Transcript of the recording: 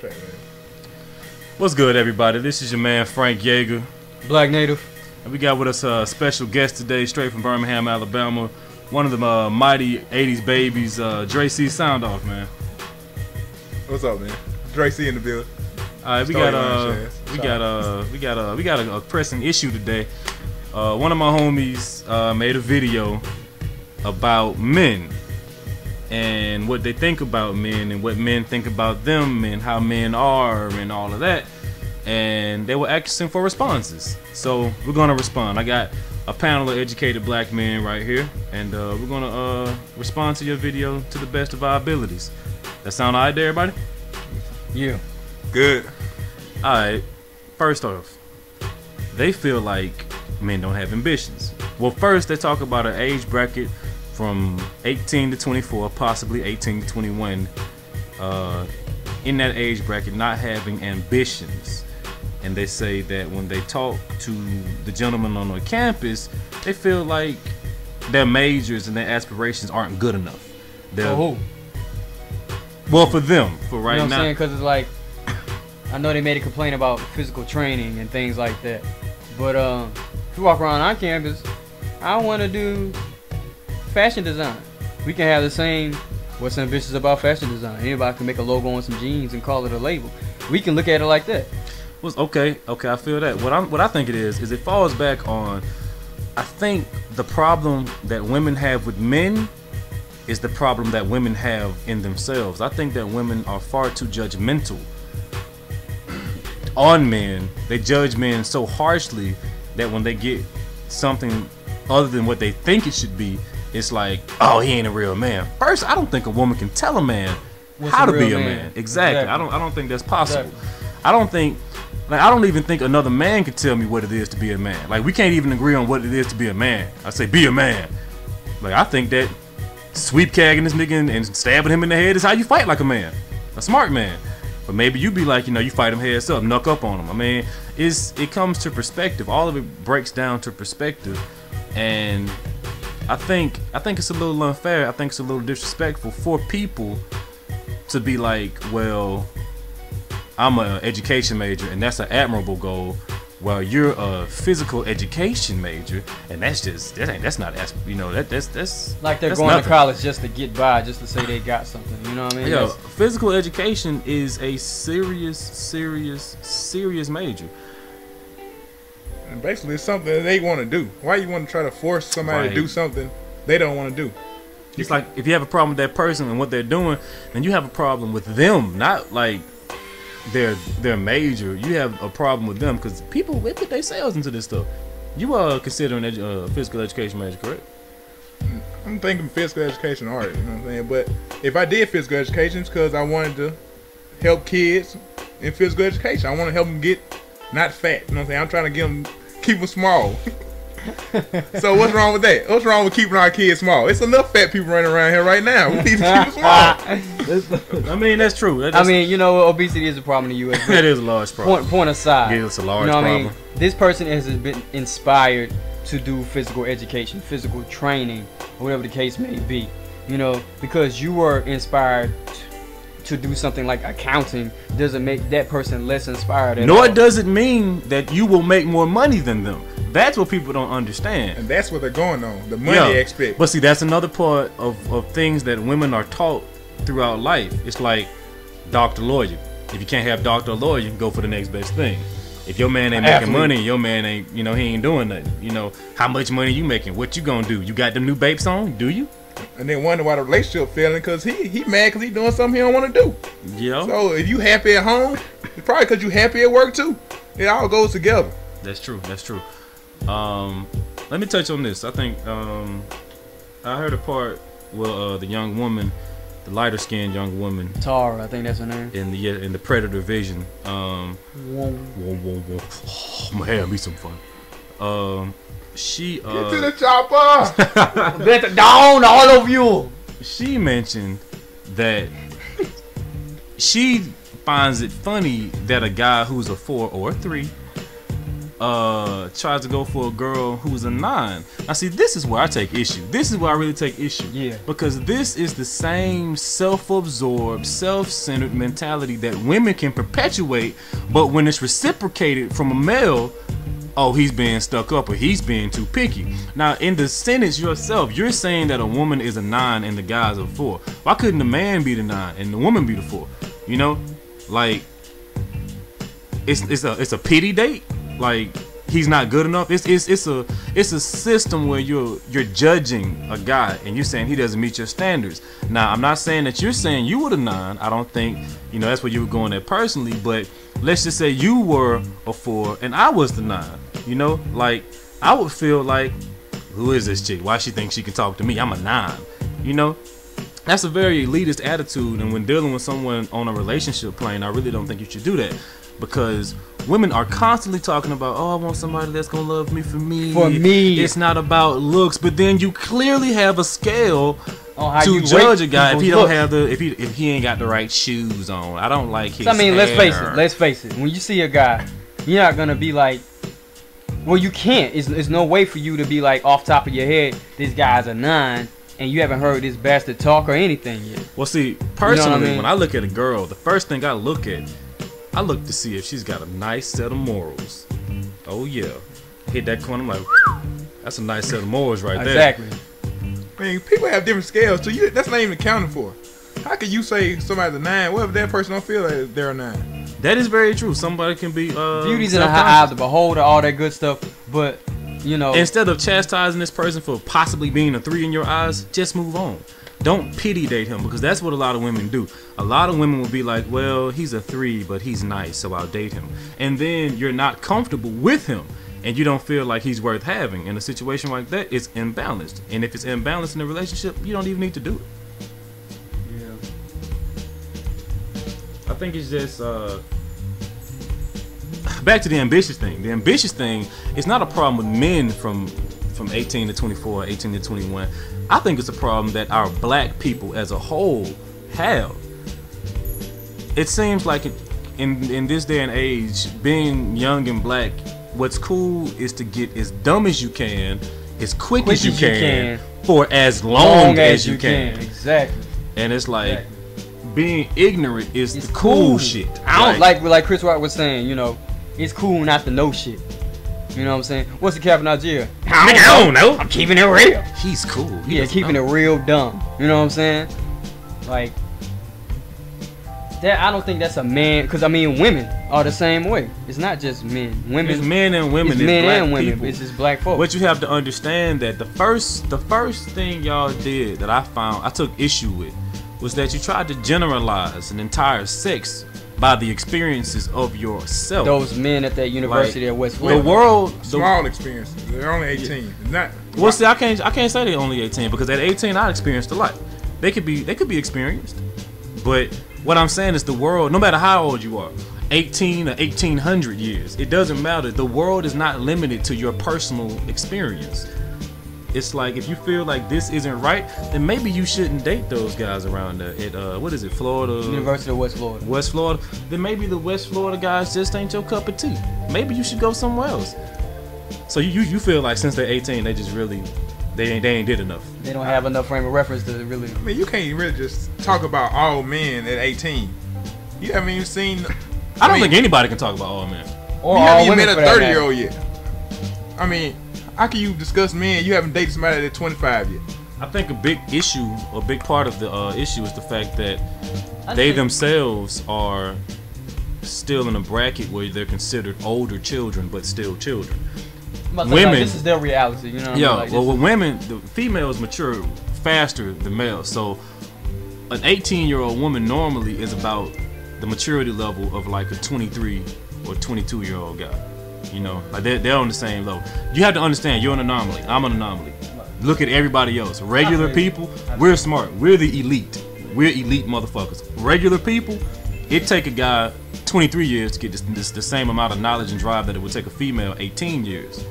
Okay, man. What's good, everybody? This is your man Frank Yeager, Black Native, and we got with us a special guest today, straight from Birmingham, Alabama. One of the mighty '80s babies, D.S.A. Sound off, man. What's up, man? D.S.A. in the building. All right, we got a pressing issue today. One of my homies made a video about men and what they think about men and what men think about them and how men are and all of that. And they were asking for responses, so we're gonna respond. I got a panel of educated black men right here, and we're gonna respond to your video to the best of our abilities. That sound alright to everybody? yeah. Good. Alright, first off, they feel like men don't have ambitions. Well, first they talk about an age bracket from 18 to 24, possibly 18 to 21, in that age bracket not having ambitions. And they say that when they talk to the gentlemen on the campus, they feel like their majors and their aspirations aren't good enough. For who? Well, for them, for right you know what now. I'm saying? Because it's like, I know they made a complaint about physical training and things like that. But if you walk around our campus, I want to do fashion design. We can have the same, what's ambitious about fashion design? Anybody can make a logo on some jeans and call it a label. We can look at it like that. Well, okay, I feel that. What I think it is it falls back on, I think the problem that women have with men is the problem that women have in themselves. I think that women are far too judgmental on men. They judge men so harshly that when they get something other than what they think it should be, it's like, oh, he ain't a real man. First, I don't think a woman can tell a man how to be a man. Exactly. I don't think that's possible. Exactly. I don't even think another man can tell me what it is to be a man. Like, we can't even agree on what it is to be a man. I say be a man. Like, I think that sweep cagging this nigga and stabbing him in the head is how you fight like a man, a smart man. But maybe you be like, you fight him heads up, knuck up on him. I mean, it comes to perspective. All of it breaks down to perspective, and I think it's a little unfair. I think it's a little disrespectful for people to be like, well, I'm an education major and that's an admirable goal, while you're a physical education major and that's not Like they're going to college just to get by, just to say they got something. You know what I mean? Yeah, physical education is a serious major. And basically, it's something that they want to do. Why you want to try to force somebody to do something they don't want to do? It's like, if you have a problem with that person and what they're doing, then you have a problem with them, not like their major. You have a problem with them because people put themselves into this stuff. You are considering a physical education major, correct? I'm thinking physical education art, you know what I'm saying? But if I did physical education, it's because I wanted to help kids in physical education. I want to help them get not fat, you know what I'm saying? I'm trying to keep them small. So what's wrong with that? What's wrong with keeping our kids small? It's enough fat people running around here right now. We need to keep them small. I mean, that's true. Obesity is a problem in the U.S. That is a large problem. Point aside. Yeah, it's a large problem. I mean? This person has been inspired to do physical education, physical training, or whatever the case may be. Because you were inspired to do something like accounting doesn't make that person less inspired at all. Nor does it mean that you will make more money than them. That's what people don't understand. And that's what they're going on, the money aspect. But see, that's another part of things that women are taught throughout life. It's like doctor, lawyer. If you can't have doctor or lawyer, you can go for the next best thing. If your man ain't making money, your man ain't, he ain't doing nothing. How much money you making? What you gonna do? You got them new Bapes on? Do you? And then wonder why the relationship failing, because he mad because he doing something he don't want to do. Yeah. So if you happy at home, it's probably because you happy at work too. It all goes together. That's true. Let me touch on this. I think I heard a part where the young woman, the lighter skinned young woman, Tara, I think that's her name, in the Predator vision. Oh, man, be some fun. She get to the chopper. Let it down, all of you. She mentioned that she finds it funny that a guy who's a 4 or a 3 tries to go for a girl who's a 9. Now see, this is where I take issue. This is where I really take issue. Yeah. Because this is the same self-absorbed, self-centered mentality that women can perpetuate, but when it's reciprocated from a male, oh, he's being stuck up or he's being too picky. Now, in the sentence yourself, you're saying that a woman is a 9 and the guy's a 4. Why couldn't the man be the 9 and the woman be the 4? You know, like it's a pity date. Like he's not good enough. It's a system where you're judging a guy and you're saying he doesn't meet your standards. Now, I'm not saying that you're saying you were the 9. I don't think that's where you were going at personally, but let's just say you were a 4 and I was the 9. Like I would feel like, who is this chick? Why she thinks she can talk to me? I'm a 9. That's a very elitist attitude, and when dealing with someone on a relationship plane, I really don't think you should do that, because women are constantly talking about, oh, I want somebody that's gonna love me for me. For me. It's not about looks, but then you clearly have a scale to judge a guy if he looks. don't have if he ain't got the right shoes on. I don't like his I mean, hair. let's face it. When you see a guy, you're not gonna be like, well, you can't. It's no way for you to be like off top of your head, this guy's a 9, and you haven't heard this bastard talk or anything yet. Well, see, personally, I mean? when I look at a girl, the first thing I look to see if she's got a nice set of morals. Oh yeah, hit that corner, I'm like, that's a nice set of morals right there. Exactly. I mean, people have different scales, so that's not even accounted for. How can you say somebody's a 9? What if that person don't feel like they're a 9? That is very true. Somebody can be Beauty's in the eye of the beholder, all that good stuff, but instead of chastising this person for possibly being a 3 in your eyes, just move on. Don't pity date him, because that's what a lot of women do. A lot of women will be like, well, he's a 3, but he's nice, so I'll date him. And then you're not comfortable with him, and you don't feel like he's worth having. In a situation like that, it's imbalanced. And if it's imbalanced in a relationship, you don't even need to do it. Yeah. I think it's just back to the ambitious thing. The ambitious thing is not a problem with men from 18 to 24, 18 to 21. I think it's a problem that our black people as a whole have. It seems like in this day and age, being young and black, what's cool is to get as dumb as you can, as quick as you can, for as long as you can. Exactly. And it's like, being ignorant is the cool shit. I don't like Chris Rock was saying, it's cool not to know shit. You know what I'm saying? What's the cap in Nigeria? I don't know. I'm keeping it real. He's cool. Keeping it real dumb. You know what I'm saying? Like that. I don't think that's a man. Because I mean, women are the same way. It's not just men. Women. It's men and women. It's men men black and women. people. It's just black folks. But you have to understand that the first thing y'all did that I took issue with was that you tried to generalize an entire sex by the experiences of yourself. Those men at that university at West Florida. The world, small experiences. They're only 18. Not. Well, see, I can't say they're only 18, because at 18 I experienced a lot. They could be experienced, but what I'm saying is the world, no matter how old you are, 18 or 1800 years, it doesn't matter. The world is not limited to your personal experience. It's like, if you feel like this isn't right, then maybe you shouldn't date those guys around there at what is it, Florida? University of West Florida. West Florida. Then maybe the West Florida guys just ain't your cup of tea. Maybe you should go somewhere else. So you feel like since they're 18, they just really they ain't did enough. They don't have enough frame of reference to really. I mean, you can't really just talk about all men at 18. You haven't even seen. I don't think anybody can talk about all men. Or you all haven't even women met a for that 30-year-old yet. I mean, how can you discuss men? You haven't dated somebody that's 25 yet. I think a big issue, a big part of the issue is the fact that they themselves are still in a bracket where they're considered older children, but still children. Women, this is their reality, you know what I mean? Like, well, with women, the females mature faster than males. So an 18-year-old woman normally is about the maturity level of like a 23 or 22-year-old guy. You know, like they're on the same level. You have to understand, you're an anomaly. I'm an anomaly. Look at everybody else. Regular people, we're smart. We're the elite. We're elite motherfuckers. Regular people, it take a guy 23 years to get the same amount of knowledge and drive that it would take a female 18 years.